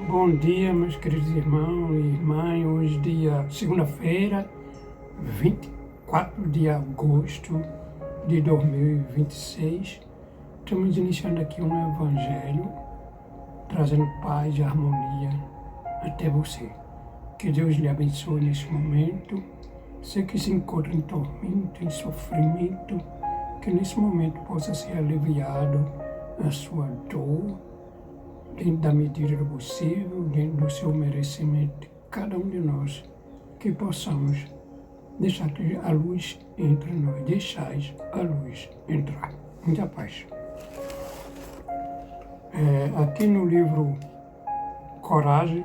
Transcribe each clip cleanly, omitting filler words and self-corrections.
Bom dia, meus queridos irmãos e irmãs. Hoje, segunda-feira, 24 de agosto de 2026. Estamos iniciando aqui um evangelho, trazendo paz e harmonia até você. Que Deus lhe abençoe nesse momento. Você que se encontra em tormento, em sofrimento, que nesse momento possa ser aliviado a sua dor, dentro da medida do possível, dentro do seu merecimento, cada um de nós, que possamos deixar que a luz entre nós, deixais a luz entrar. Muita paz. Aqui no livro Coragem,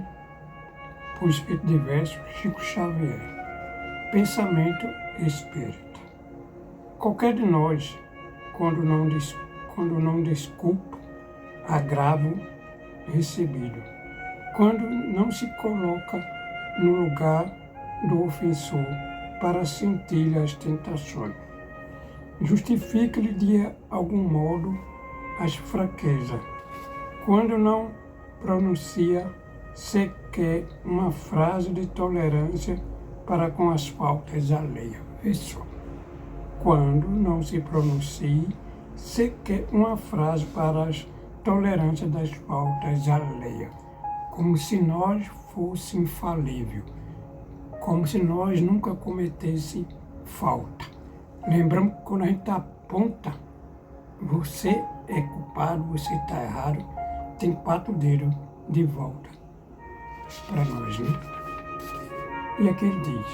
por Espírito Diverso, Chico Xavier, Pensamento e Espírito. Qualquer de nós, quando não desculpa agravo recebido, quando não se coloca no lugar do ofensor para sentir as tentações, justifica-lhe de algum modo as fraquezas, quando não pronuncia sequer uma frase de tolerância para com as faltas alheias. Vê só. Quando não se pronuncia sequer uma frase para as tolerância das faltas alheias, como se nós fosse infalível, como se nós nunca cometesse falta. Lembramos que quando a gente aponta, você é culpado, você está errado, tem 4 dedos de volta para nós, né? E aqui ele diz,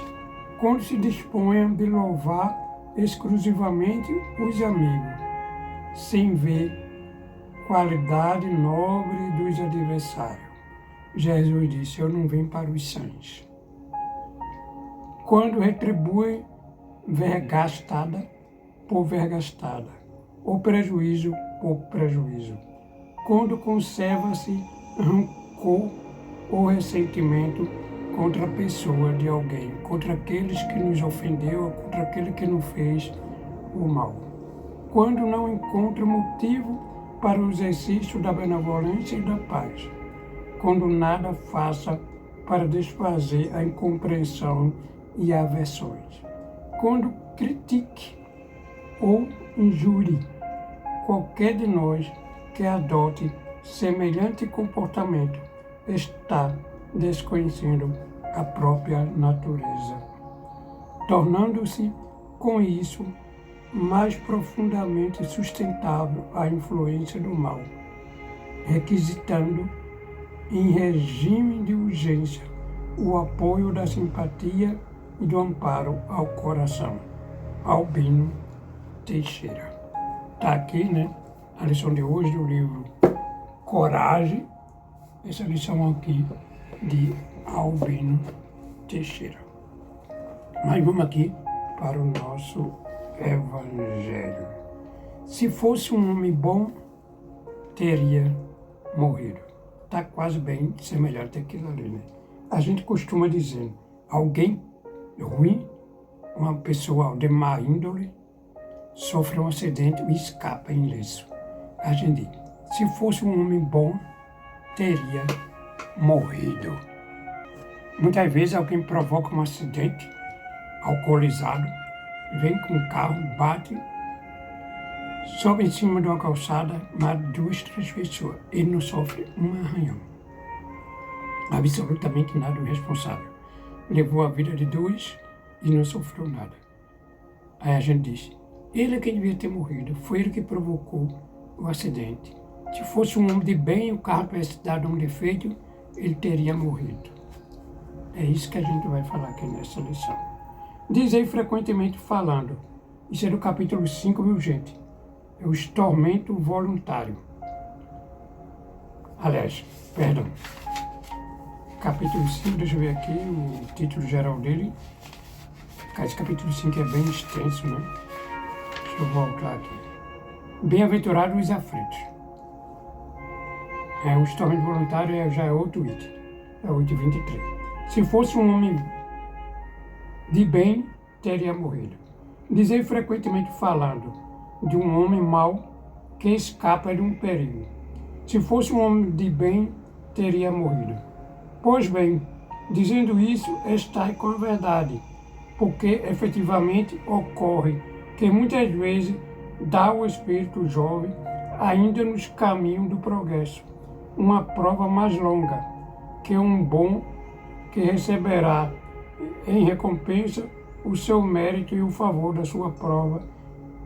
quando se disponham de louvar exclusivamente os amigos, sem ver qualidade nobre dos adversários. Jesus disse, eu não venho para os sãos. Quando retribui vergastada por vergastada, ou prejuízo por prejuízo. Quando conserva-se rancor ou ressentimento contra a pessoa de alguém, contra aqueles que nos ofendeu, contra aquele que nos fez o mal. Quando não encontra motivo para o exercício da benevolência e da paz, quando nada faça para desfazer a incompreensão e aversões, quando critique ou injure qualquer de nós que adote semelhante comportamento, está desconhecendo a própria natureza, tornando-se com isso mais profundamente sustentável a influência do mal, requisitando, em regime de urgência, o apoio da simpatia e do amparo ao coração. Albino Teixeira. Está aqui, né, a lição de hoje do livro Coragem, essa lição aqui de Albino Teixeira. Mas vamos aqui para o nosso Evangelho. Se fosse um homem bom, teria morrido. Está quase bem semelhante àquilo ali, né? A gente costuma dizer, alguém ruim, uma pessoa de má índole, sofre um acidente e escapa ileso. A gente diz, se fosse um homem bom, teria morrido. Muitas vezes alguém provoca um acidente, alcoolizado, vem com o carro, bate, sobe em cima de uma calçada, mata 2, 3 pessoas. Ele não sofre um arranhão. Absolutamente nada irresponsável. Levou a vida de 2 e não sofreu nada. Aí a gente diz, ele é quem devia ter morrido, foi ele que provocou o acidente. Se fosse um homem de bem, o carro tivesse dado um defeito, ele teria morrido. É isso que a gente vai falar aqui nessa lição. Dizei frequentemente falando, isso é do capítulo 5, viu gente? É o tormento voluntário. Aliás, perdão. Capítulo 5, deixa eu ver aqui, o título geral dele. Esse capítulo 5 é bem extenso, né? Deixa eu voltar aqui. Bem-aventurados os aflitos. O tormento voluntário já é outro item. É o item 23. Se fosse um homem de bem, teria morrido. Dizei frequentemente falando de um homem mau que escapa de um perigo. Se fosse um homem de bem, teria morrido. Pois bem, dizendo isso, estai com a verdade, porque efetivamente ocorre que muitas vezes dá ao espírito jovem, ainda nos caminhos do progresso, uma prova mais longa, que um bom que receberá em recompensa o seu mérito e o favor da sua prova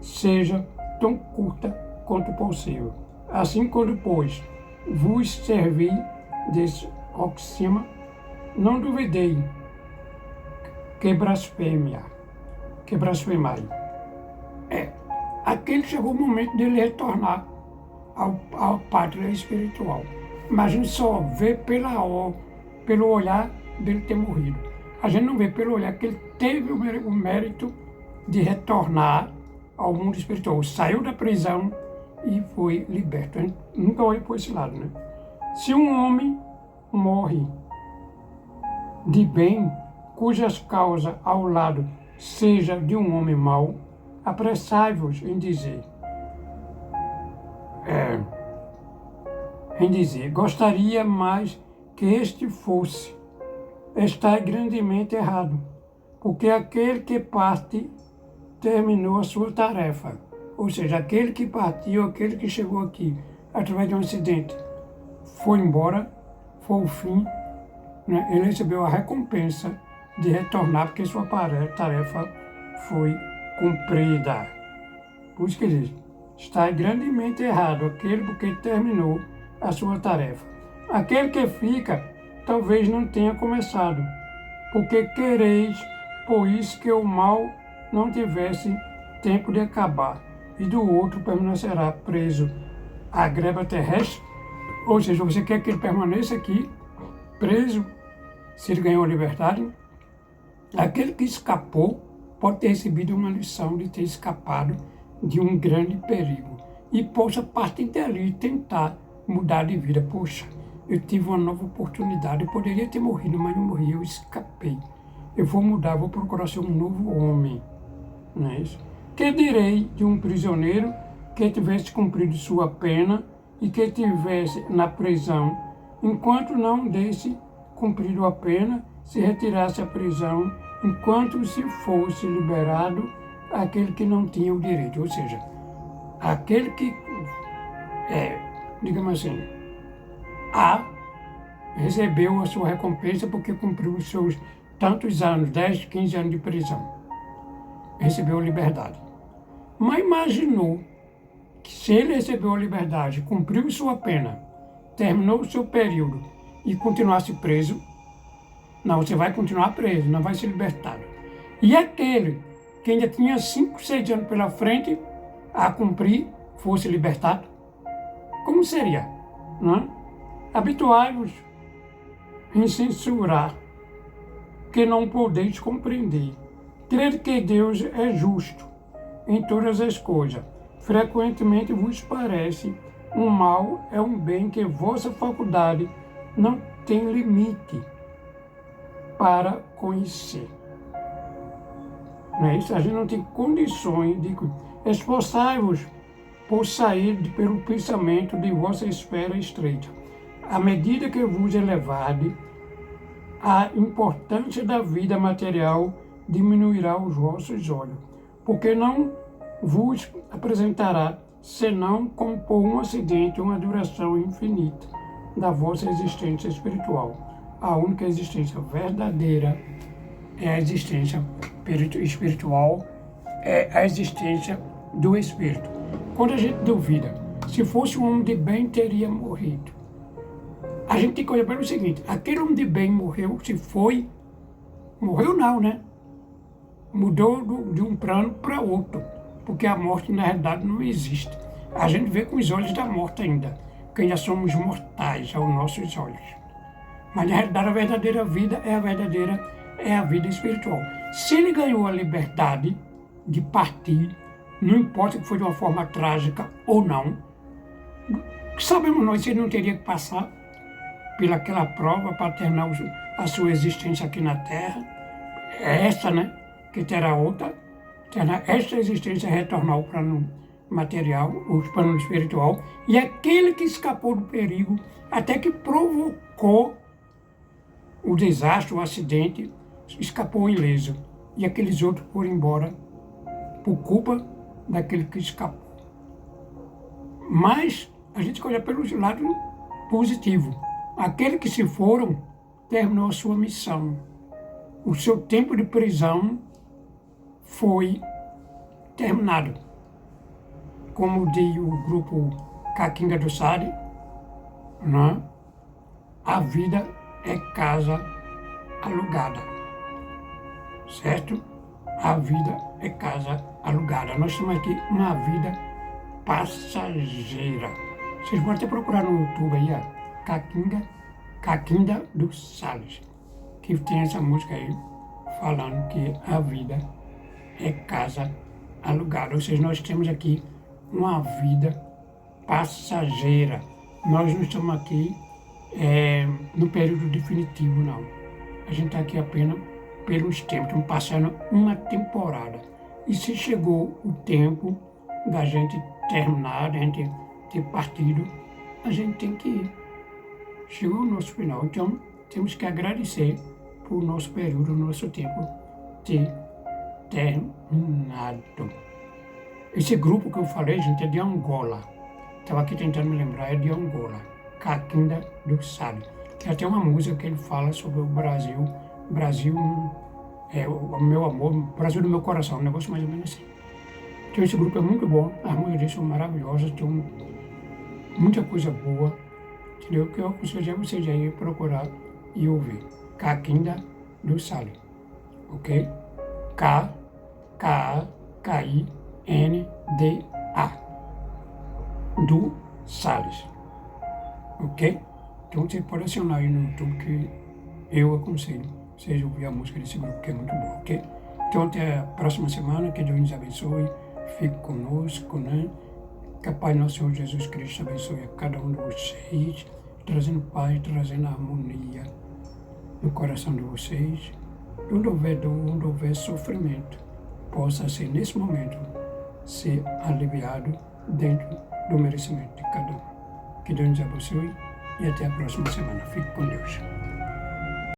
seja tão curta quanto possível. Assim, quando, pois, vos servi desse oxima, não duvidei que blasfemai. Aquele chegou o momento dele retornar à pátria espiritual. Mas a gente só vê pelo olhar dele ter morrido. A gente não vê pelo olhar que ele teve o mérito de retornar ao mundo espiritual. Saiu da prisão e foi liberto. A gente nunca olha por esse lado, né? Se um homem morre de bem, cujas causas ao lado seja de um homem mau, apressai-vos em dizer, gostaria mais que este fosse, está grandemente errado, porque aquele que parte terminou a sua tarefa, ou seja, aquele que partiu, aquele que chegou aqui através de um acidente, foi embora, foi o fim, né? Ele recebeu a recompensa de retornar, porque sua tarefa foi cumprida. Por isso que ele diz, está grandemente errado aquele porque terminou a sua tarefa. Aquele que fica, talvez não tenha começado, porque quereis, por isso que o mal não tivesse tempo de acabar, e do outro permanecerá preso à greva terrestre, ou seja, você quer que ele permaneça aqui, preso, se ele ganhou a liberdade. Aquele que escapou pode ter recebido uma lição de ter escapado de um grande perigo e possa, a partir dali, tentar mudar de vida. Poxa, eu tive uma nova oportunidade, eu poderia ter morrido, mas não morri, eu escapei. Eu vou mudar, vou procurar ser um novo homem. Não é isso? Que direi de um prisioneiro que tivesse cumprido sua pena e que estivesse na prisão, enquanto não desse cumprido a pena, se retirasse à prisão, enquanto se fosse liberado aquele que não tinha o direito, ou seja, aquele que, digamos assim, recebeu a sua recompensa porque cumpriu os seus tantos anos, 10, 15 anos de prisão, recebeu a liberdade. Mas imaginou que se ele recebeu a liberdade, cumpriu sua pena, terminou o seu período e continuasse preso, não, você vai continuar preso, não vai ser libertado. E aquele que ainda tinha 5, 6 anos pela frente a cumprir, fosse libertado, como seria? Não? Habituai-vos em censurar, que não podeis compreender. Crede que Deus é justo em todas as coisas. Frequentemente vos parece um mal é um bem que vossa faculdade não tem limite para conhecer. Não é isso? A gente não tem condições de... Esforçai-vos por sair pelo pensamento de vossa esfera estreita. À medida que vos elevardes, a importância da vida material diminuirá os vossos olhos, porque não vos apresentará senão como por um acidente uma duração infinita da vossa existência espiritual. A única existência verdadeira é a existência espiritual, é a existência do Espírito. Quando a gente duvida, se fosse um homem de bem, teria morrido. A gente tem que olhar para o seguinte, aquele homem de bem morreu, se foi, morreu não, né? Mudou de um plano para outro, porque a morte na realidade não existe. A gente vê com os olhos da morte ainda, porque ainda somos mortais aos nossos olhos. Mas na realidade a verdadeira vida é a vida espiritual. Se ele ganhou a liberdade de partir, não importa que foi de uma forma trágica ou não, sabemos nós que ele não teria que passar pelaquela prova para terminar a sua existência aqui na Terra. É essa, né? Que terá outra. Terá esta existência retornar ao plano material, o plano espiritual. E aquele que escapou do perigo, até que provocou provocou o desastre, o acidente, escapou ileso. E aqueles outros foram embora por culpa daquele que escapou. Mas a gente olha pelo lado positivo. Aquele que se foram terminou a sua missão. O seu tempo de prisão foi terminado. Como diz o grupo Caquinga do Sade, né? A vida é casa alugada, certo? A vida é casa alugada. Nós temos aqui uma vida passageira. Vocês podem até procurar no YouTube aí, ó, Caquinda do Sales, que tem essa música aí, falando que a vida é casa alugada. Ou seja, nós temos aqui uma vida passageira. Nós não estamos aqui no período definitivo, não. A gente está aqui apenas pelos tempos, estamos passando uma temporada. E se chegou o tempo da gente terminar, da gente ter partido, a gente tem que ir. Chegou o nosso final, então temos que agradecer por nosso período, nosso tempo ter terminado. Esse grupo que eu falei, gente, é de Angola. Estava aqui tentando me lembrar, é de Angola. Caquinda do Sade. Tem até uma música que ele fala sobre o Brasil. Brasil é o meu amor, Brasil do meu coração, um negócio mais ou menos assim. Então esse grupo é muito bom, as músicas deles são maravilhosas, tem muita coisa boa, entendeu? Que eu aconselho a vocês aí procurar e ouvir. Caquinda do Sade, ok? K-A-K-I-N-D-A do Sales, ok? Então você pode acionar aí no YouTube que eu aconselho vocês ouvir a música desse grupo que é muito boa, ok? Então até a próxima semana, que Deus nos abençoe, fique conosco, né? Que a paz do nosso Senhor Jesus Cristo abençoe a cada um de vocês, trazendo paz, trazendo harmonia no coração de vocês. E onde houver dor, onde houver sofrimento, possa ser nesse momento ser aliviado dentro do merecimento de cada um. Que Deus nos abençoe e até a próxima semana. Fique com Deus.